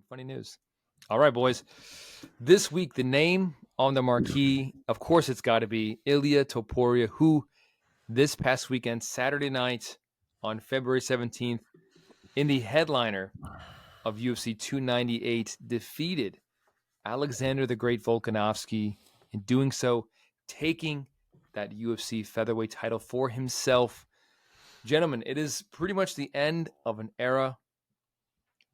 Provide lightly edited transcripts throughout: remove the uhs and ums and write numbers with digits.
Funny news. All right, boys. This week, the name on the marquee, of course, it's got to be Ilia Topuria, who this past weekend, Saturday night on February 17th, in the headliner of UFC 298, defeated Alexander the Great Volkanovski. In doing so, taking that UFC featherweight title for himself. Gentlemen, it is pretty much the end of an era.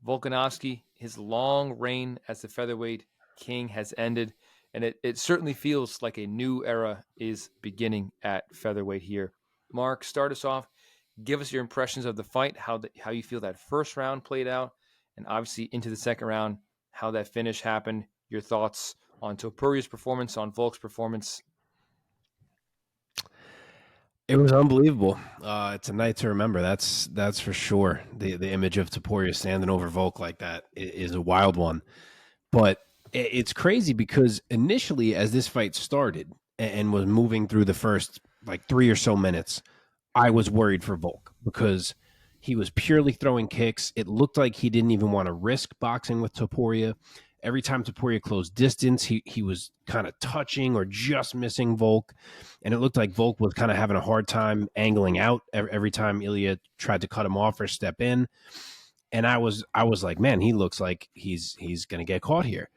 Volkanovski, his long reign as the featherweight king has ended, and it certainly feels like a new era is beginning at featherweight here. Mark, start us off. Give us your impressions of the fight, how you feel that first round played out, and obviously into the second round, how that finish happened. Your thoughts on Topuria's performance, on Volk's performance. It was unbelievable. It's a night to remember. That's for sure. The image of Topuria standing over Volk like that is a wild one. But it's crazy because initially, as this fight started and was moving through the first like 3 or so minutes, I was worried for Volk because he was purely throwing kicks. It looked like he didn't even want to risk boxing with Topuria. Every time Topuria closed distance, he was kind of touching or just missing Volk. And it looked like Volk was kind of having a hard time angling out every time Ilia tried to cut him off or step in. And I was like, man, he looks like he's going to get caught here.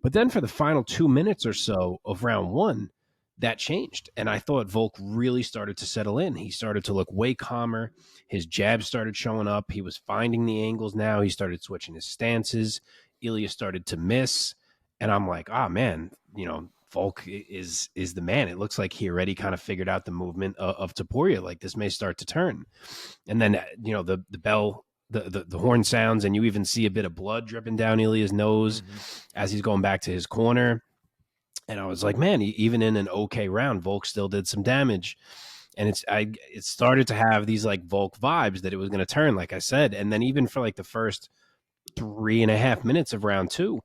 But then for the final 2 minutes or so of round one, that changed. And I thought Volk really started to settle in. He started to look way calmer. His jabs started showing up. He was finding the angles now. He started switching his stances. Ilia started to miss. And I'm like, man, Volk is the man. It looks like he already kind of figured out the movement of Topuria. Like this may start to turn. And then, the bell, the horn sounds, and you even see a bit of blood dripping down Ilia's nose as he's going back to his corner. And I was like, man, even in an okay round, Volk still did some damage. And it started to have these like Volk vibes that it was going to turn, like I said. And then even for like the first 3.5 minutes of round two,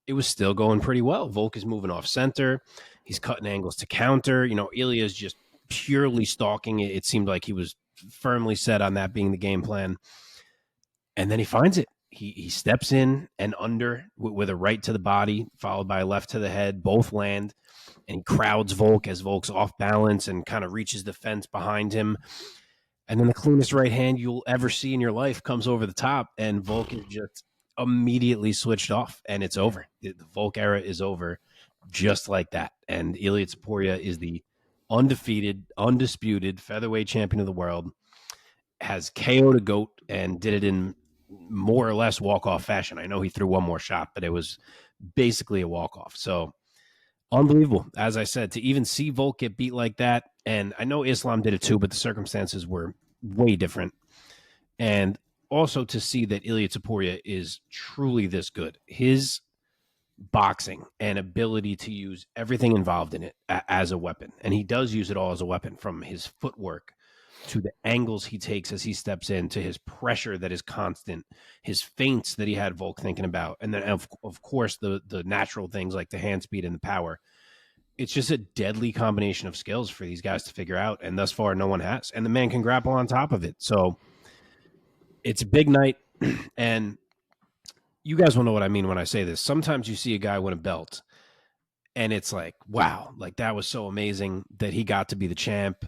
it was still going pretty well. Volk is moving off center. He's cutting angles to counter. Ilia is just purely stalking. It seemed like he was firmly set on that being the game plan. And then he finds it. He steps in and under with a right to the body, followed by a left to the head. Both land, and he crowds Volk as Volk's off balance and kind of reaches the fence behind him. And then the cleanest right hand you'll ever see in your life comes over the top, and Volk is just immediately switched off, and it's over. The Volk era is over just like that. And Ilia Topuria is the undefeated, undisputed featherweight champion of the world, has KO'd a GOAT and did it in more or less walk-off fashion. I know he threw one more shot, but it was basically a walk-off. So unbelievable. As I said, to even see Volk get beat like that, and I know Islam did it too, but the circumstances were way different. And also to see that Ilia Topuria is truly this good. His boxing and ability to use everything involved in it as a weapon. And he does use it all as a weapon, from his footwork to the angles he takes as he steps in, to his pressure that is constant, his feints that he had Volk thinking about, and then of course the natural things like the hand speed and the power. It's just a deadly combination of skills for these guys to figure out, and thus far no one has. And the man can grapple on top of it. So it's a big night, and you guys will know what I mean when I say this. Sometimes you see a guy win a belt, and it's like, wow, like that was so amazing that he got to be the champ.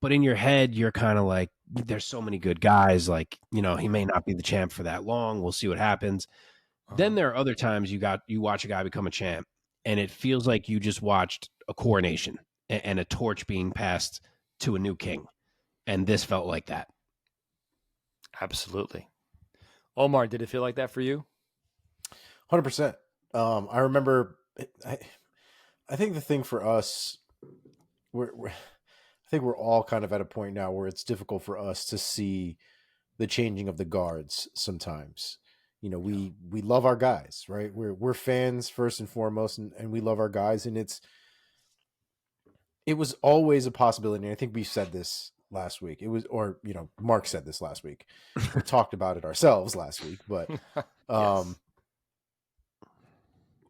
But in your head, you're kind of like, there's so many good guys. Like, he may not be the champ for that long. We'll see what happens. Then there are other times you watch a guy become a champ, and it feels like you just watched a coronation and a torch being passed to a new king. And this felt like that. Absolutely. Omar, did it feel like that for you? 100%. I remember, I think the thing for us, I think we're all kind of at a point now where it's difficult for us to see the changing of the guards sometimes. We love our guys, right? We're fans first and foremost, and we love our guys. And it was always a possibility. And I think we said this last week. Mark said this last week. We talked about it ourselves last week, but Yes.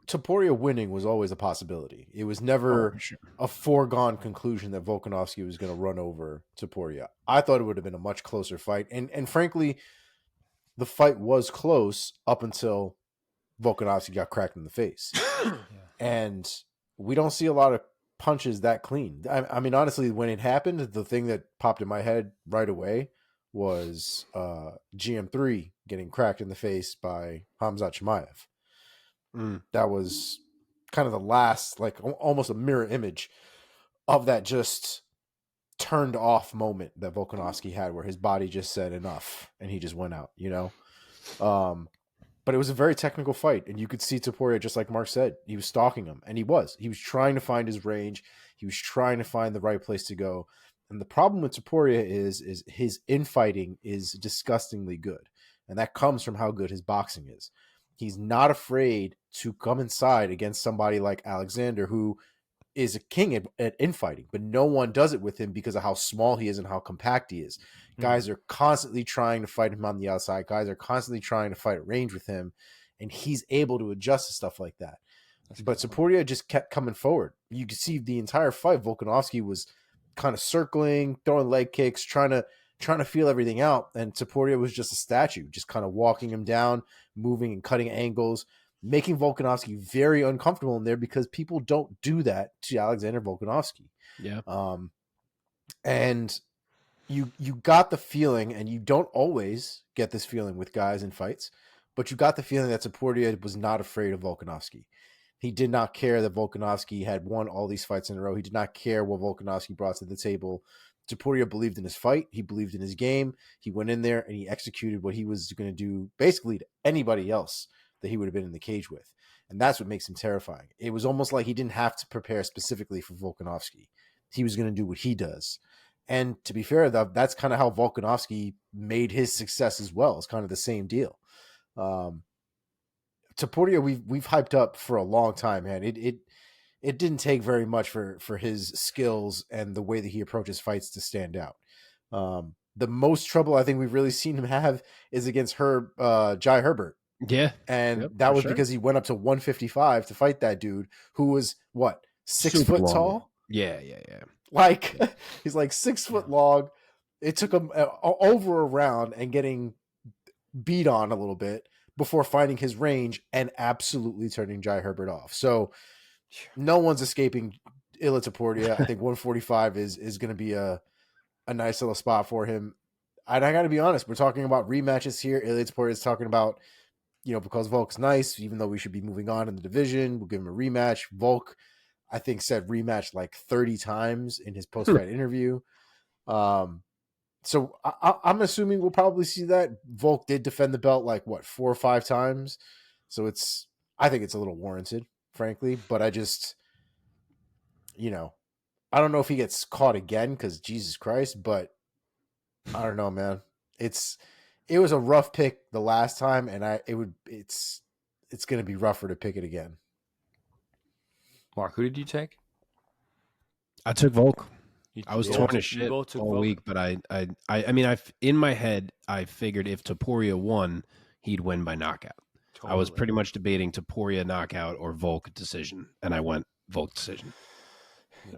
Topuria winning was always a possibility. It was never a foregone conclusion that Volkanovski was going to run over Topuria. I thought it would have been a much closer fight. And frankly, the fight was close up until Volkanovski got cracked in the face. And we don't see a lot of punches that clean. I mean, honestly, when it happened, the thing that popped in my head right away was GM3 getting cracked in the face by Hamzat Chimaev. That was kind of the last, like almost a mirror image of that just turned off moment that Volkanovski had, where his body just said enough and he just went out, you know? But it was a very technical fight, and you could see Topuria, just like Mark said, he was stalking him, and he was trying to find his range. He was trying to find the right place to go. And the problem with Topuria is his infighting is disgustingly good, and that comes from how good his boxing is. He's not afraid to come inside against somebody like Alexander, who is a king at infighting, but no one does it with him because of how small he is and how compact he is. Guys are constantly trying to fight him on the outside. Guys are constantly trying to fight at range with him, and he's able to adjust to stuff like that. But Topuria just kept coming forward. You could see the entire fight, Volkanovski was kind of circling, throwing leg kicks, trying to feel everything out, and Topuria was just a statue, just kind of walking him down, moving and cutting angles, making Volkanovski very uncomfortable in there, because people don't do that to Alexander Volkanovski. Yeah. And you got the feeling, and you don't always get this feeling with guys in fights, but you got the feeling that Topuria was not afraid of Volkanovski. He did not care that Volkanovski had won all these fights in a row. He did not care what Volkanovski brought to the table. Topuria believed in his fight. He believed in his game. He went in there and he executed what he was going to do basically to anybody else that he would have been in the cage with. And that's what makes him terrifying. It was almost like he didn't have to prepare specifically for Volkanovski. He was going to do what he does. And to be fair, that's kind of how Volkanovski made his success as well. It's kind of the same deal. Topuria, we've hyped up for a long time, man. It didn't take very much for his skills and the way that he approaches fights to stand out. The most trouble I think we've really seen him have is against Jai Herbert. Yeah. And that was because he went up to 155 to fight that dude who was, what, 6 foot long. tall? Yeah. Like, he's like 6 foot long. It took him over a round and getting beat on a little bit before finding his range and absolutely turning Jai Herbert off. So no one's escaping Ilia Topuria. I think 145 is going to be a nice little spot for him. And I got to be honest, we're talking about rematches here. Ilia Topuria is talking about, because Volk's nice, even though we should be moving on in the division, we'll give him a rematch. Volk, I think, said rematch like 30 times in his post-fight interview. So I'm assuming we'll probably see that. Volk did defend the belt like, 4 or 5 times. So I think it's a little warranted, frankly. But I just, I don't know if he gets caught again, because Jesus Christ, but I don't know, man. It was a rough pick the last time, and it's going to be rougher to pick it again. Mark, who did you take? I took Volk. I was torn as shit all Volk. week, but I mean, in my head, I figured if Topuria won, he'd win by knockout. Totally. I was pretty much debating Topuria knockout or Volk decision, and I went Volk decision.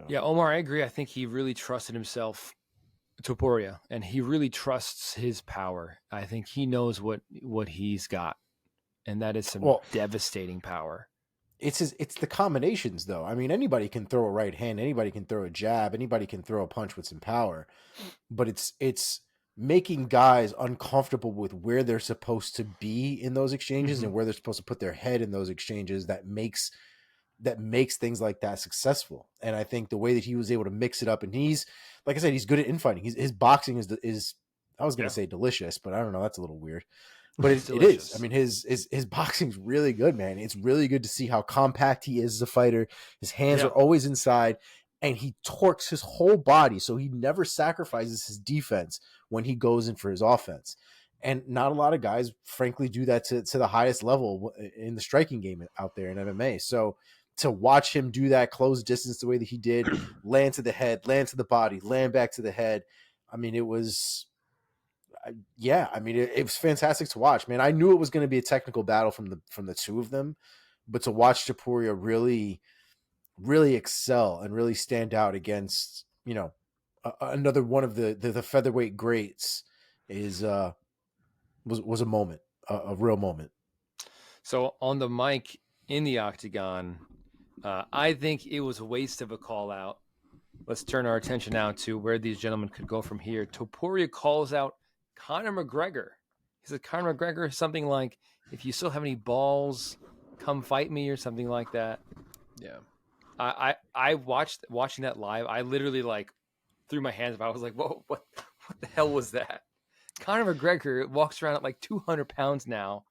Yeah, Omar, I agree. I think he really trusted himself, Topuria, and he really trusts his power. I think he knows what he's got, and that is some devastating power. It's the combinations, though. I mean, anybody can throw a right hand, anybody can throw a jab, anybody can throw a punch with some power, but it's making guys uncomfortable with where they're supposed to be in those exchanges and where they're supposed to put their head in those exchanges that makes things like that successful. And I think the way that he was able to mix it up, and he's, like I said, he's good at infighting. His boxing is I was going to say delicious, but I don't know. That's a little weird. But it is. I mean, his boxing's really good, man. It's really good to see how compact he is as a fighter. His hands are always inside, and he torques his whole body, so he never sacrifices his defense when he goes in for his offense. And not a lot of guys, frankly, do that to the highest level in the striking game out there in MMA. So to watch him do that close distance the way that he did, land to the head, land to the body, land back to the head, I mean, it was... it was fantastic to watch, man. I knew it was going to be a technical battle from the two of them, but to watch Topuria really, really excel and really stand out against, another one of the featherweight greats was a moment, a real moment. So on the mic in the octagon, I think it was a waste of a call out. Let's turn our attention now to where these gentlemen could go from here. Topuria calls out Conor McGregor. He said, Conor McGregor, something like, if you still have any balls, come fight me, or something like that. Yeah. I watching that live. I literally like threw my hands up. I was like, whoa, what the hell was that? Conor McGregor walks around at like 200 pounds now.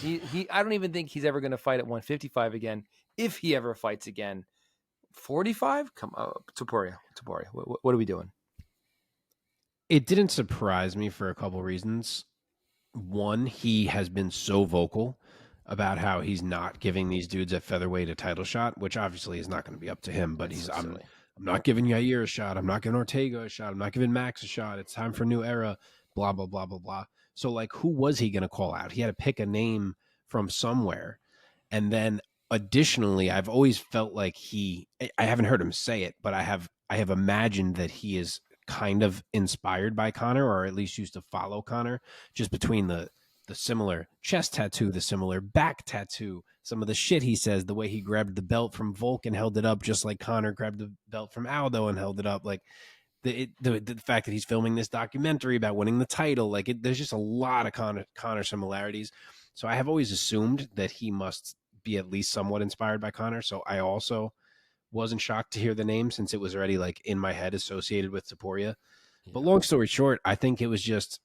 I don't even think he's ever going to fight at 155 again, if he ever fights again. 45? Come on, Topuria. What are we doing? It didn't surprise me for a couple reasons. One, he has been so vocal about how he's not giving these dudes at featherweight a title shot, which obviously is not going to be up to him. But That's so I'm not giving Yair a shot. I'm not giving Ortega a shot. I'm not giving Max a shot. It's time for a new era. Blah blah blah blah blah. So like, who was he going to call out? He had to pick a name from somewhere, and then additionally, I've always felt like I haven't heard him say it, but I have imagined that he is kind of inspired by Conor, or at least used to follow Conor, just between the similar chest tattoo, the similar back tattoo, some of the shit he says, the way he grabbed the belt from Volk and held it up, just like Conor grabbed the belt from Aldo and held it up. Like the fact that he's filming this documentary about winning the title, like there's just a lot of Conor similarities. So I have always assumed that he must be at least somewhat inspired by Conor. So I also wasn't shocked to hear the name, since it was already like in my head associated with Topuria. Yeah. But long story short, I think it was just,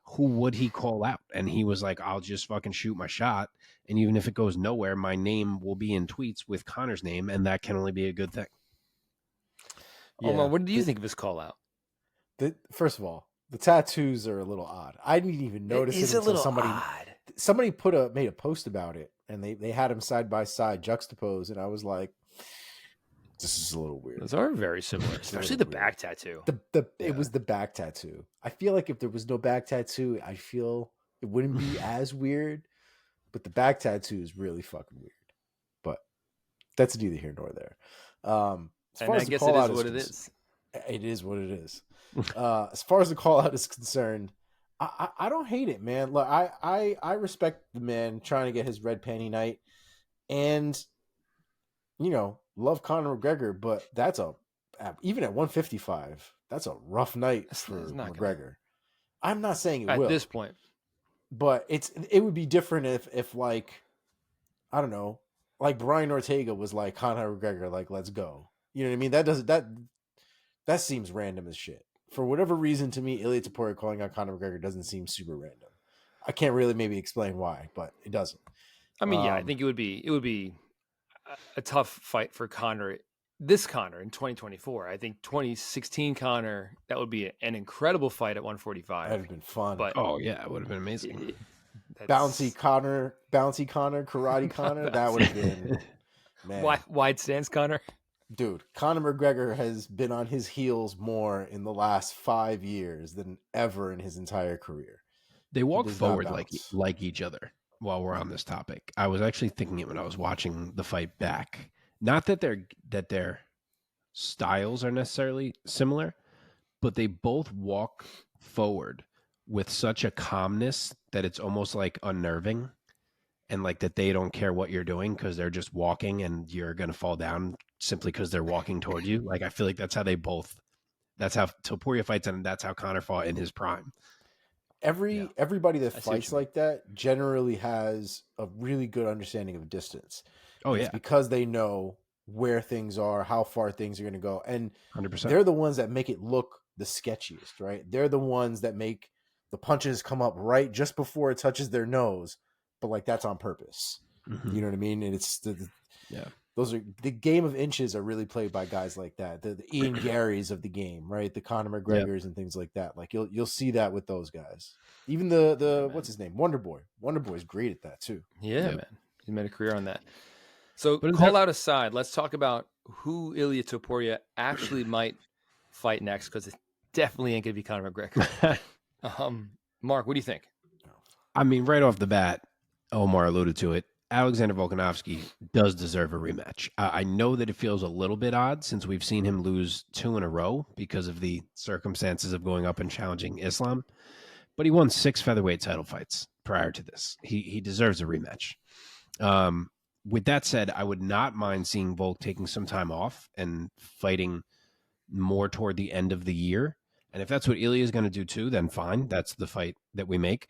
who would he call out? And he was like, I'll just fucking shoot my shot. And even if it goes nowhere, my name will be in tweets with Conor's name, and that can only be a good thing. Yeah. Omar, what do you think of his call out? First of all, the tattoos are a little odd. I didn't even notice it until somebody made a post about it, and they had them side by side juxtaposed, and I was like, this is a little weird. Those are very similar, especially the back tattoo. It was the back tattoo. I feel like if there was no back tattoo, I feel it wouldn't be as weird. But the back tattoo is really fucking weird. But that's neither here nor there. As far as the call out is what it is. It is what it is. As far as the call out is concerned, I don't hate it, man. Look, I respect the man trying to get his red panty night, and love Conor McGregor, but that's even at 155, that's a rough night for McGregor. I'm not saying it will at this point, but it would be different if like, I don't know, like Brian Ortega was like Conor McGregor, like, let's go. You know what I mean? That seems random as shit. For whatever reason, to me, Ilia Topuria calling out Conor McGregor doesn't seem super random. I can't really maybe explain why, but it doesn't. I mean, I think it would be a tough fight for Conor. This Conor in 2024. I think 2016 Conor, that would be an incredible fight at 145. That'd have been fun. But oh yeah, it would have been amazing. Bouncy Conor, karate Conor. That would have been, man. Wide stance Conor. Dude, Conor McGregor has been on his heels more in the last 5 years than ever in his entire career. They walk forward like each other. While we're on this topic, I was actually thinking it when I was watching the fight back. Not that their styles are necessarily similar, but they both walk forward with such a calmness that it's almost like unnerving, and like that they don't care what you're doing because they're just walking and you're going to fall down simply because they're walking toward you. Like, I feel like that's how Topuria fights, and that's how Conor fought in his prime. Everybody that fights like that generally has a really good understanding of distance. Oh, it's because they know where things are, how far things are going to go. And 100%. They're the ones that make it look the sketchiest, right? They're the ones that make the punches come up right just before it touches their nose. But like, that's on purpose. Mm-hmm. You know what I mean? And it's those are the game of inches are really played by guys like that. The Ian Garys of the game, right? The Conor McGregors and things like that. Like you'll see that with those guys. Even the what's his name? Wonder Boy. Wonder Boy's great at that too. Yeah, man. He made a career on that. So call out aside, let's talk about who Ilia Topuria actually might fight next, because it definitely ain't gonna be Conor McGregor. Mark, what do you think? I mean, right off the bat, Omar alluded to it. Alexander Volkanovski does deserve a rematch. I know that it feels a little bit odd since we've seen him lose 2 in a row because of the circumstances of going up and challenging Islam, but he won 6 featherweight title fights prior to this. He deserves a rematch. With that said, I would not mind seeing Volk taking some time off and fighting more toward the end of the year. And if that's what Ilia is going to do too, then fine. That's the fight that we make.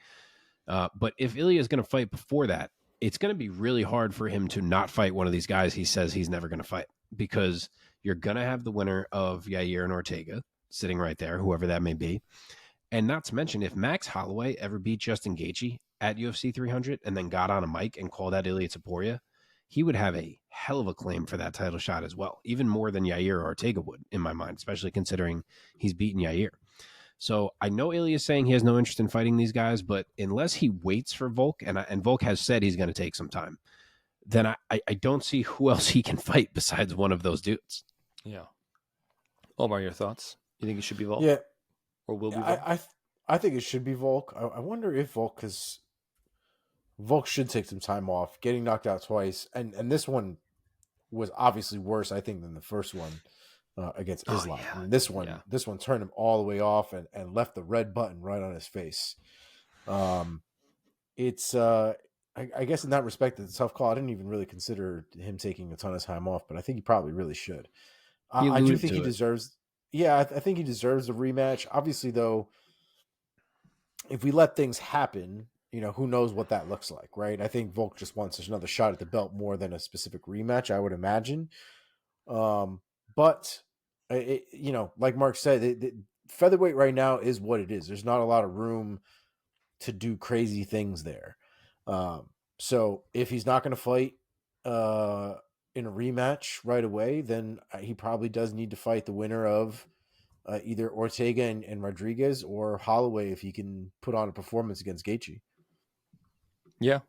But if Ilia is going to fight before that, it's going to be really hard for him to not fight one of these guys he says he's never going to fight, because you're going to have the winner of Yair and Ortega sitting right there, whoever that may be. And not to mention, if Max Holloway ever beat Justin Gaethje at UFC 300 and then got on a mic and called out Ilia Topuria, he would have a hell of a claim for that title shot as well, even more than Yair or Ortega would, in my mind, especially considering he's beaten Yair. So I know Ilia is saying he has no interest in fighting these guys, but unless he waits for Volk, and Volk has said he's going to take some time, then I don't see who else he can fight besides one of those dudes. Yeah. Omar, your thoughts? You think it should be Volk? Yeah. Or will be Volk? I think it should be Volk. I wonder if Volk, because Volk should take some time off, getting knocked out twice. And this one was obviously worse, I think, than the first one against Islam. Yeah. I mean, this one turned him all the way off and left the red button right on his face. It's I guess in that respect, it's a tough call. I didn't even really consider him taking a ton of time off, but I think he probably really should. I do think he deserves. Yeah, I think he deserves a rematch. Obviously, though, if we let things happen, who knows what that looks like, right? I think Volk just wants another shot at the belt more than a specific rematch, I would imagine. But like Mark said, featherweight right now is what it is. There's not a lot of room to do crazy things there. So if he's not going to fight in a rematch right away, then he probably does need to fight the winner of either Ortega and Rodriguez, or Holloway if he can put on a performance against Gaethje. Yeah.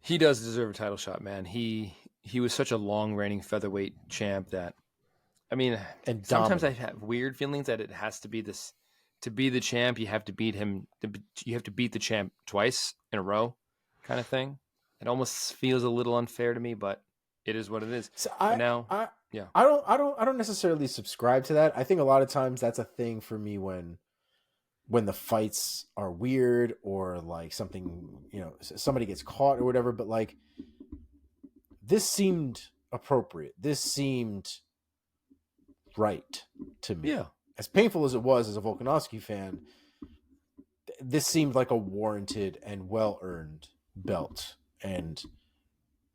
He does deserve a title shot, man. He was such a long reigning featherweight champ that, I mean, and sometimes I have weird feelings that it has to be this. To be the champ, you have to beat him. You have to beat the champ twice in a row, kind of thing. It almost feels a little unfair to me, but it is what it is. So I don't necessarily subscribe to that. I think a lot of times that's a thing for me when the fights are weird, or like something, somebody gets caught or whatever. But like, this seemed appropriate. This seemed right to me. Yeah. As painful as it was as a Volkanovski fan, this seemed like a warranted and well-earned belt, and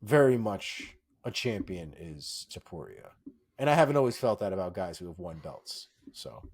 very much a champion is Topuria. And I haven't always felt that about guys who have won belts. So